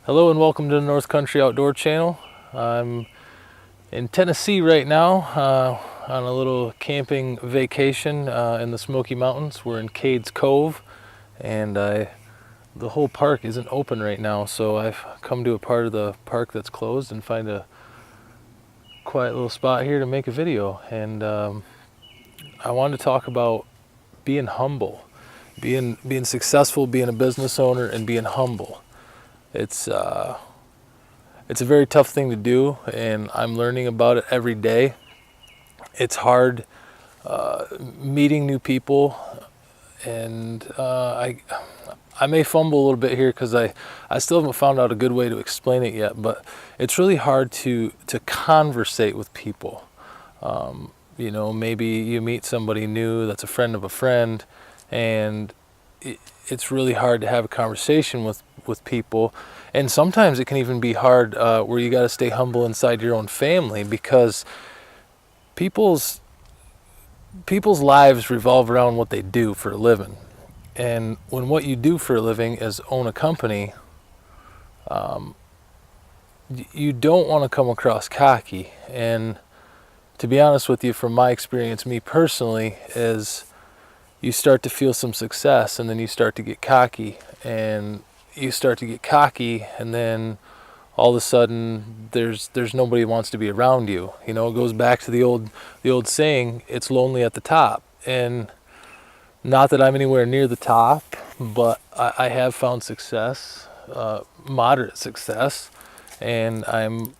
Hello and welcome to the North Country Outdoor Channel. I'm in Tennessee right now on a little camping vacation in the Smoky Mountains. We're in Cades Cove, and the whole park isn't open right now, so I've come to a part of the park that's closed and find a quiet little spot here to make a video. And I wanted to talk about being humble, being successful, being a business owner, and being humble. It's a very tough thing to do, and I'm learning about it every day. It's hard meeting new people, and I may fumble a little bit here because I still haven't found out a good way to explain it yet, but it's really hard to conversate with people. You know, maybe you meet somebody new that's a friend of a friend, and it's really hard to have a conversation with people. And sometimes it can even be hard where you got to stay humble inside your own family, because people's lives revolve around what they do for a living. And when what you do for a living is own a company, you don't want to come across cocky. And to be honest with you, from my experience, me personally, is you start to feel some success and then you start to get cocky, and then all of a sudden there's nobody who wants to be around you. You know, it goes back to the old saying, it's lonely at the top. And not that I'm anywhere near the top, but I have found success, moderate success, and I'm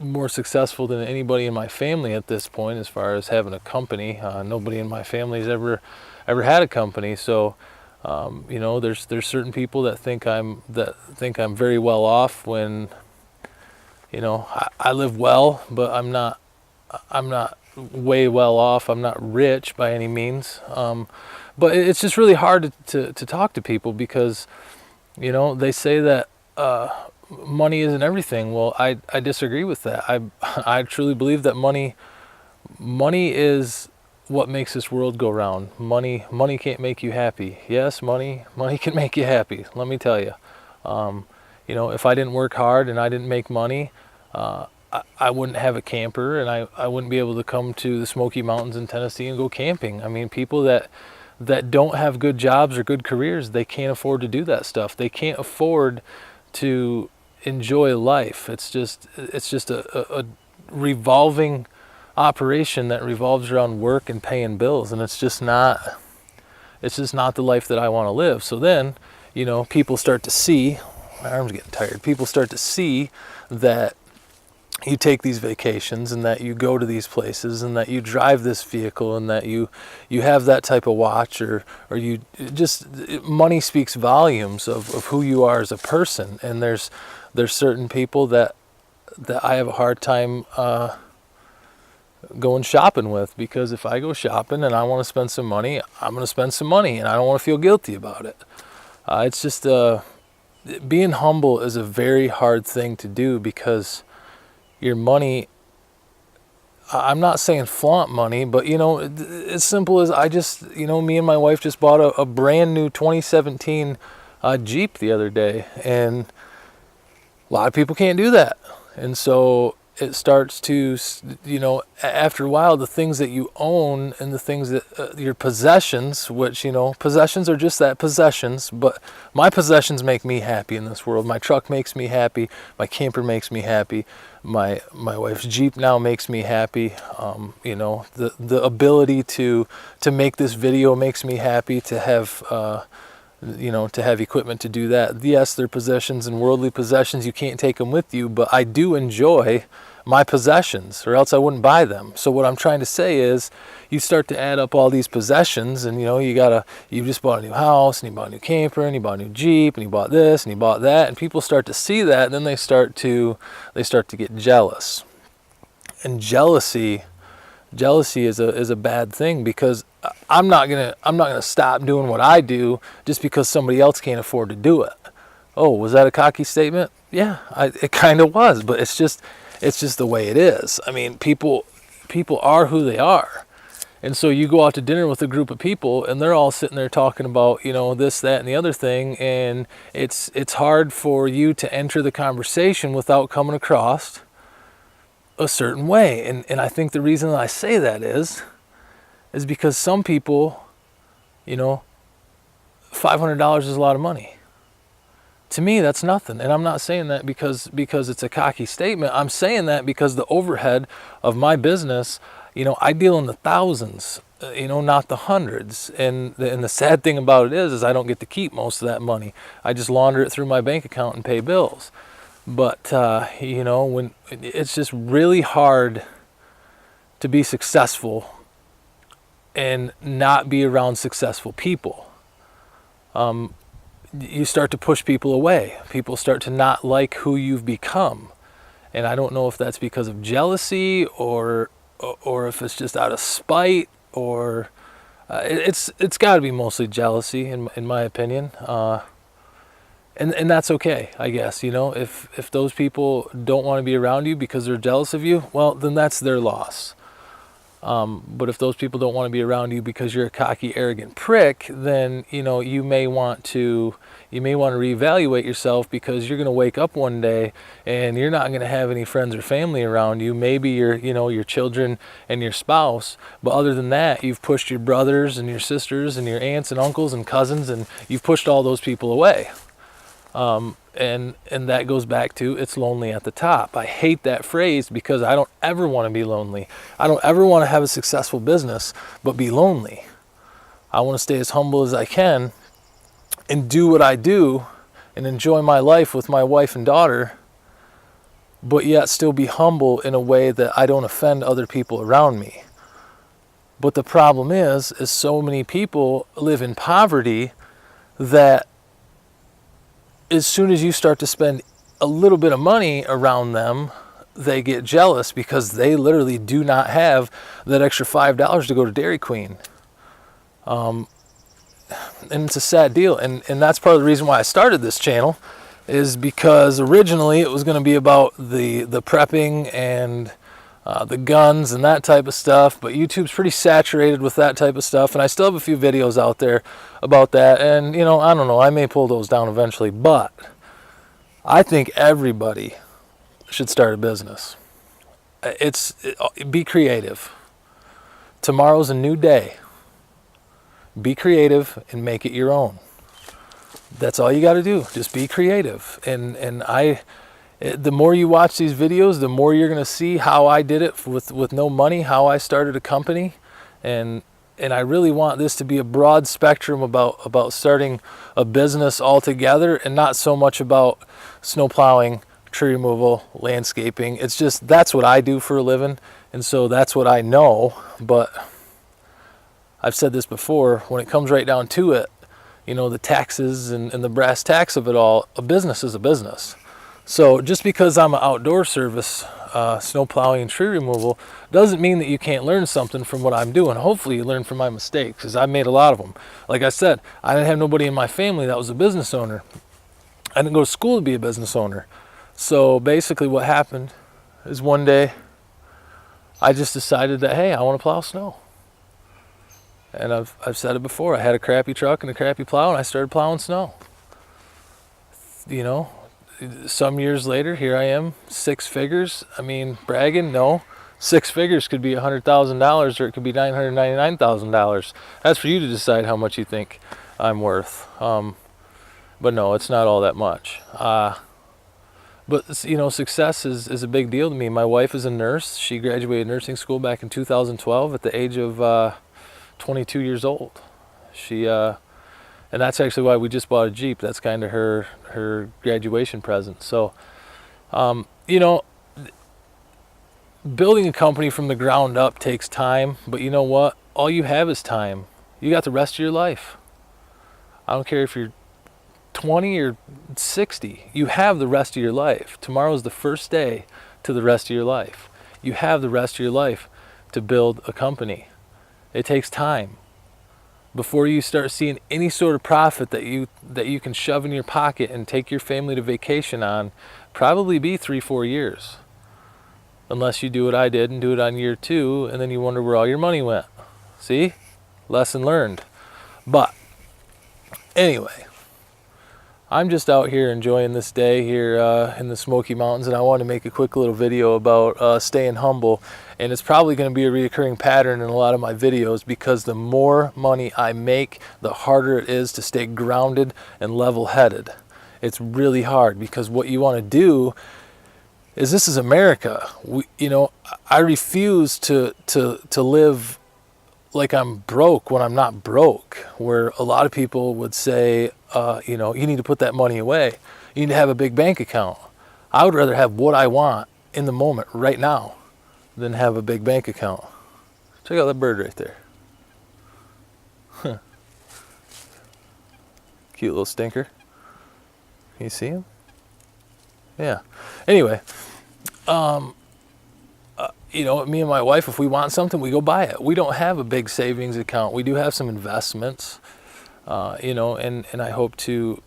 more successful than anybody in my family at this point as far as having a company. Nobody in my family's ever had a company, so you know, there's certain people that think I'm very well off, when, you know, I live well, but I'm not way well off. I'm not rich by any means, but it's just really hard to talk to people, because, you know, they say that money isn't everything. Well, I disagree with that. I truly believe that money is what makes this world go round. Money can't make you happy. Yes, money can make you happy, let me tell you. You know, if I didn't work hard and I didn't make money, I wouldn't have a camper, and I wouldn't be able to come to the Smoky Mountains in Tennessee and go camping. I mean, people that don't have good jobs or good careers, they can't afford to do that stuff. They can't afford to enjoy life. It's just a revolving operation that revolves around work and paying bills, and it's just not the life that I want to live. So then, you know, people start to see, my arm's getting tired, people start to see that you take these vacations, and that you go to these places, and that you drive this vehicle, and that you have that type of watch, or you just, money speaks volumes of who you are as a person. And there's certain people that I have a hard time going shopping with, because if I go shopping and I want to spend some money, I'm going to spend some money, and I don't want to feel guilty about it. It's just being humble is a very hard thing to do, because your money, I'm not saying flaunt money, but, you know, as simple as you know, me and my wife just bought a brand new 2017 Jeep the other day, and a lot of people can't do that. And so it starts to, you know, after a while, the things that you own and the things that your possessions, which, you know, possessions are just that, possessions, but my possessions make me happy in this world. My truck makes me happy. My camper makes me happy. My wife's Jeep now makes me happy. You know, the ability to make this video makes me happy. To have you know, to have equipment to do that. Yes, they're possessions, and worldly possessions, you can't take them with you, but I do enjoy my possessions, or else I wouldn't buy them. So what I'm trying to say is, you start to add up all these possessions, and, you know, you just bought a new house, and you bought a new camper, and you bought a new Jeep, and you bought this, and you bought that, and people start to see that, and then they start to get jealous. And jealousy is a bad thing, because I'm not gonna stop doing what I do just because somebody else can't afford to do it. Oh, was that a cocky statement? Yeah, it kind of was, but it's just the way it is. I mean, people are who they are, And so you go out to dinner with a group of people and they're all sitting there talking about, you know, this, that, and the other thing. And it's hard for you to enter the conversation without coming across a certain way. And I think the reason that I say that is because some people, you know, $500 is a lot of money. To me, that's nothing. And I'm not saying that because it's a cocky statement. I'm saying that because the overhead of my business, you know, I deal in the thousands, you know, not the hundreds. And the sad thing about it is I don't get to keep most of that money. I just launder it through my bank account and pay bills. But, you know, when it's just really hard to be successful and not be around successful people. You start to push people away. People start to not like who you've become. And I don't know if that's because of jealousy or if it's just out of spite, or it's got to be mostly jealousy in my opinion. And that's okay, I guess. You know, if those people don't want to be around you because they're jealous of you, well, then that's their loss. But if those people don't want to be around you because you're a cocky, arrogant prick, then, you know, you may want to reevaluate yourself, because you're going to wake up one day and you're not going to have any friends or family around you. Maybe your children and your spouse, but other than that, you've pushed your brothers and your sisters and your aunts and uncles and cousins, and you've pushed all those people away. And that goes back to, it's lonely at the top. I hate that phrase because I don't ever want to be lonely. I don't ever want to have a successful business but be lonely. I want to stay as humble as I can and do what I do and enjoy my life with my wife and daughter, but yet still be humble in a way that I don't offend other people around me. But the problem is so many people live in poverty that as soon as you start to spend a little bit of money around them, they get jealous because they literally do not have that extra $5 to go to Dairy Queen. And it's a sad deal. And that's part of the reason why I started this channel, is because originally it was going to be about the prepping and the guns and that type of stuff, but YouTube's pretty saturated with that type of stuff, and I still have a few videos out there about that, and you know, I don't know, I may pull those down eventually, but I think everybody should start a business. Be creative. Tomorrow's a new day. Be creative and make it your own. That's all you got to do. Just be creative. And the more you watch these videos, the more you're going to see how I did it with no money, how I started a company. And I really want this to be a broad spectrum about starting a business altogether, and not so much about snow plowing, tree removal, landscaping. It's just, that's what I do for a living. And so that's what I know. But I've said this before, when it comes right down to it, you know, the taxes and the brass tacks of it all, a business is a business. So just because I'm an outdoor service, snow plowing and tree removal, doesn't mean that you can't learn something from what I'm doing. Hopefully you learn from my mistakes, because I've made a lot of them. Like I said, I didn't have nobody in my family that was a business owner. I didn't go to school to be a business owner. So basically what happened is one day I just decided that, hey, I want to plow snow. And I've said it before, I had a crappy truck and a crappy plow, and I started plowing snow. You know, some years later, here I am, 6 figures. I mean, bragging? No. 6 figures could be $100,000, or it could be $999,000. That's for you to decide how much you think I'm worth. But no, it's not all that much. But, you know, success is a big deal to me. My wife is a nurse. She graduated nursing school back in 2012 at the age of 22 years old. And that's actually why we just bought a Jeep. That's kind of her graduation present. So, you know, building a company from the ground up takes time, but you know what? All you have is time. You got the rest of your life. I don't care if you're 20 or 60. You have the rest of your life. Tomorrow's the first day to the rest of your life. You have the rest of your life to build a company. It takes time. Before you start seeing any sort of profit that you can shove in your pocket and take your family to vacation on, probably be 3-4 years. Unless you do what I did and do it on year 2, and then you wonder where all your money went. See? Lesson learned. But anyway, I'm just out here enjoying this day here in the Smoky Mountains, and I want to make a quick little video about staying humble. And it's probably going to be a recurring pattern in a lot of my videos, because the more money I make, the harder it is to stay grounded and level-headed. It's really hard, because what you want to do is, this is America. I refuse to live like I'm broke when I'm not broke, where a lot of people would say, you need to put that money away. You need to have a big bank account. I would rather have what I want in the moment right now than have a big bank account. Check out that bird right there. Huh. Cute little stinker. Can you see him? Yeah. Anyway, me and my wife, if we want something, we go buy it. We don't have a big savings account. We do have some investments, and I hope to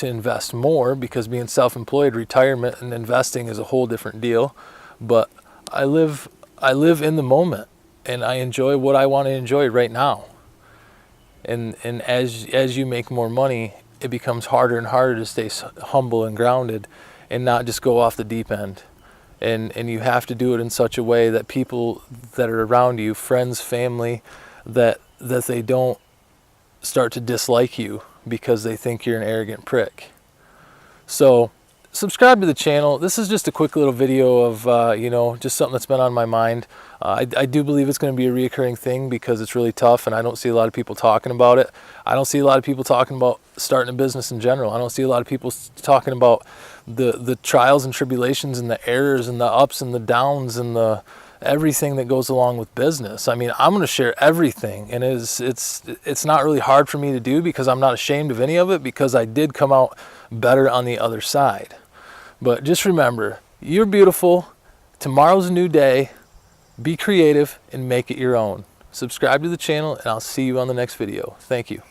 invest more, because being self-employed, retirement and investing is a whole different deal. But I live in the moment, and I enjoy what I want to enjoy right now. And as you make more money, it becomes harder and harder to stay humble and grounded and not just go off the deep end. And you have to do it in such a way that people that are around you, friends, family, that they don't start to dislike you because they think you're an arrogant prick. So subscribe to the channel. This is just a quick little video of, just something that's been on my mind. I do believe it's going to be a reoccurring thing, because it's really tough, and I don't see a lot of people talking about it. I don't see a lot of people talking about starting a business in general. I don't see a lot of people talking about the trials and tribulations and the errors and the ups and the downs and the everything that goes along with business. I mean, I'm going to share everything, and it's not really hard for me to do, because I'm not ashamed of any of it, because I did come out better on the other side. But just remember, you're beautiful. Tomorrow's a new day. Be creative and make it your own. Subscribe to the channel, and I'll see you on the next video. Thank you.